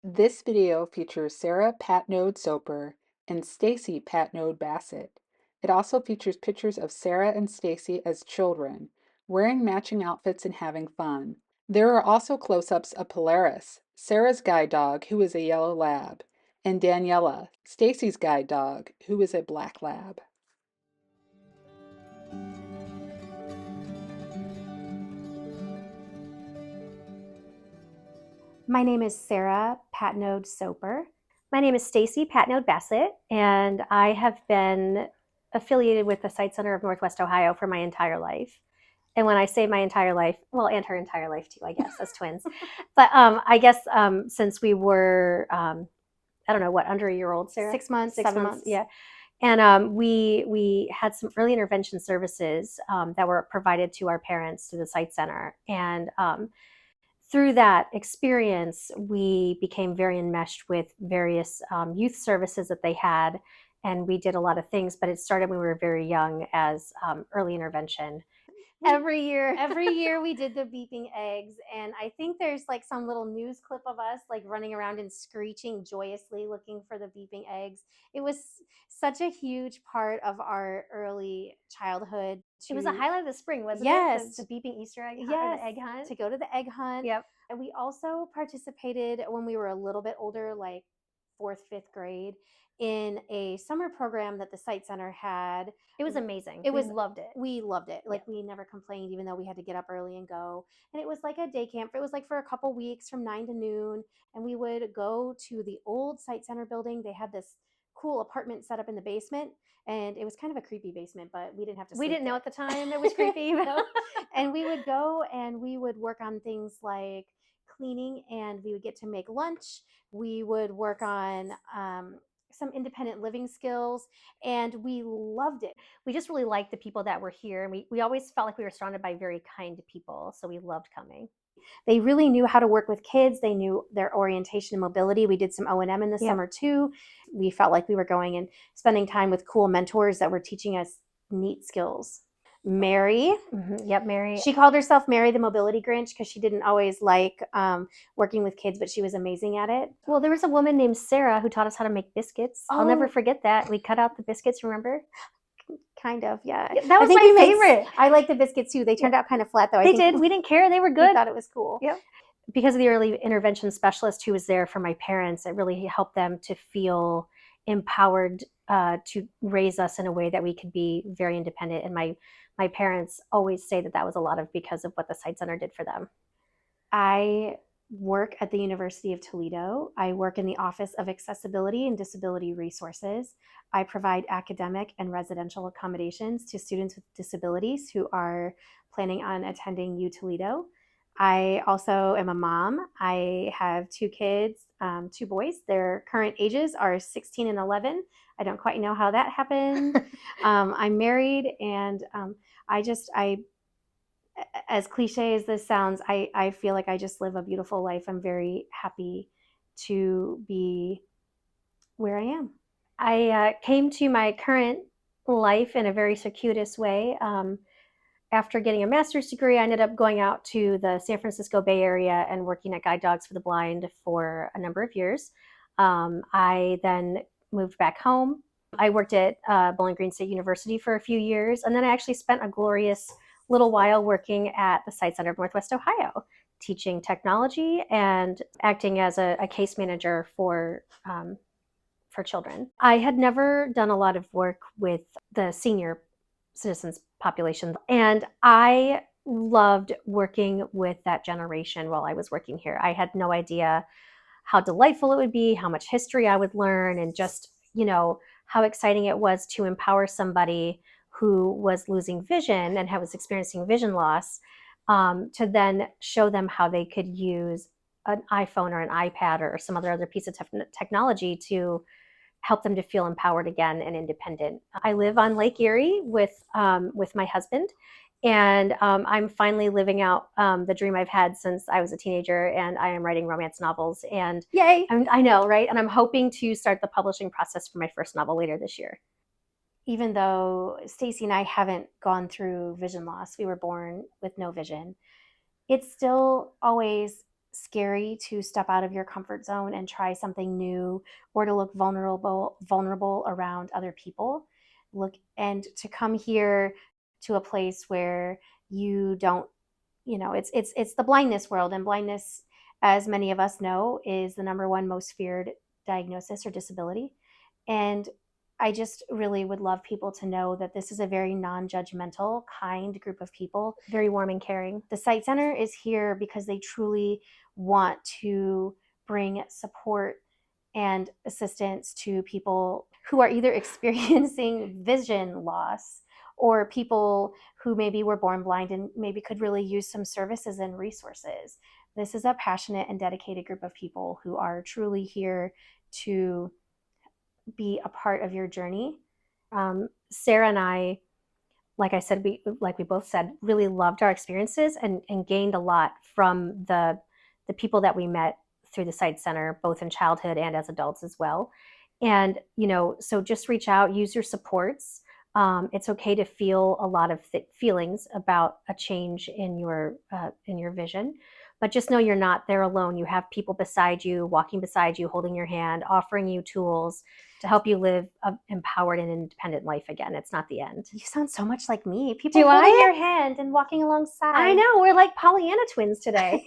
This video features Sara Patnode Soper and Stacy Patnode Bassett. It also features pictures of Sara and Stacy as children, wearing matching outfits and having fun. There are also close-ups of Polaris, Sara's guide dog, who is a yellow lab, and Daniella, Stacy's guide dog, who is a black lab. My name is Sara Patnode Soper. My name is Stacy Patnode Bassett, and I have been affiliated with the Sight Center of Northwest Ohio for my entire life. And when I say my entire life, well, and her entire life too, I guess, as twins. But I guess since we were, I don't know, what, under a year old, Sara? 6 months, 6 7 months, months. yeah. And we had some early intervention services that were provided to our parents through the Sight Center. And through that experience, we became very enmeshed with various youth services that they had, and we did a lot of things, but it started when we were very young as early intervention. Every year. Every year we did the beeping eggs, and I think there's like some little news clip of us like running around and screeching joyously looking for the beeping eggs. It was such a huge part of our early childhood. It was a highlight of the spring, wasn't Yes. it? The beeping Easter egg hunt, Yes, or the egg hunt. to go to the egg hunt. Yep. And we also participated when we were a little bit older, like fourth, fifth grade, in a summer program that the Sight Center had. It was amazing. We loved it. We loved it. Like, we never complained, even though we had to get up early and go. And it was like a day camp. It was like for a couple weeks from 9 to noon. And we would go to the old Sight Center building. They had this cool apartment set up in the basement. And it was kind of a creepy basement, but we didn't have to We sleep didn't know there. at the time it was creepy. No. And we would go and we would work on things like cleaning, and we would get to make lunch. We would work on some independent living skills, and we loved it. We just really liked the people that were here, and we always felt like we were surrounded by very kind people, so we loved coming. They really knew how to work with kids. They knew their orientation and mobility. We did some O&M in the summer too. We felt like we were going and spending time with cool mentors that were teaching us neat skills. Mary. Mm-hmm. Yep, Mary. She called herself Mary the Mobility Grinch because she didn't always like working with kids, but she was amazing at it. Well, there was a woman named Sara who taught us how to make biscuits. I'll never forget that. We cut out the biscuits, remember? Kind of, yeah. That was my favorite. I like the biscuits too. They turned out kind of flat though. They did. We didn't care. They were good. We thought it was cool. Yep. Because of the early intervention specialist who was there for my parents, it really helped them to feel empowered to raise us in a way that we could be very independent. And my parents always say that that was a lot of because of what the Sight Center did for them. I work at the University of Toledo. I work in the Office of Accessibility and Disability Resources. I provide academic and residential accommodations to students with disabilities who are planning on attending U Toledo. I also am a mom. I have 2 kids, 2 boys. Their current ages are 16 and 11. I don't quite know how that happened. I'm married, and as cliche as this sounds, I feel like I just live a beautiful life. I'm very happy to be where I am. I came to my current life in a very circuitous way. After getting a master's degree, I ended up going out to the San Francisco Bay Area and working at Guide Dogs for the Blind for a number of years. I then moved back home. I worked at Bowling Green State University for a few years, and then I actually spent a glorious little while working at the Sight Center of Northwest Ohio, teaching technology and acting as a case manager for children. I had never done a lot of work with the senior citizens population, and I loved working with that generation while I was working here. I had no idea how delightful it would be, how much history I would learn, and just, how exciting it was to empower somebody who was losing vision and was experiencing vision loss, to then show them how they could use an iPhone or an iPad or some other piece of technology to help them to feel empowered again and independent. I live on Lake Erie with my husband, and I'm finally living out the dream I've had since I was a teenager, and I am writing romance novels. And yay! I know, right? And I'm hoping to start the publishing process for my first novel later this year. Even though Stacy and I haven't gone through vision loss, we were born with no vision, it still always scary to step out of your comfort zone and try something new, or to look vulnerable around other people. And to come here to a place where you don't, it's the blindness world, and blindness, as many of us know, is the number one most feared diagnosis or disability. And I just really would love people to know that this is a very non-judgmental, kind group of people, very warm and caring. The Sight Center is here because they truly want to bring support and assistance to people who are either experiencing vision loss, or people who maybe were born blind and maybe could really use some services and resources. This is a passionate and dedicated group of people who are truly here to be a part of your journey. Sara and I, like I said, we both said, really loved our experiences and gained a lot from the people that we met through the Sight Center, both in childhood and as adults as well. And so just reach out, use your supports. It's okay to feel a lot of feelings about a change in your vision, but just know you're not there alone. You have people beside you, walking beside you, holding your hand, offering you tools to help you live an empowered and independent life again. It's not the end. You sound so much like me. People Do holding I? your hand and walking alongside. I know, we're like Pollyanna twins today.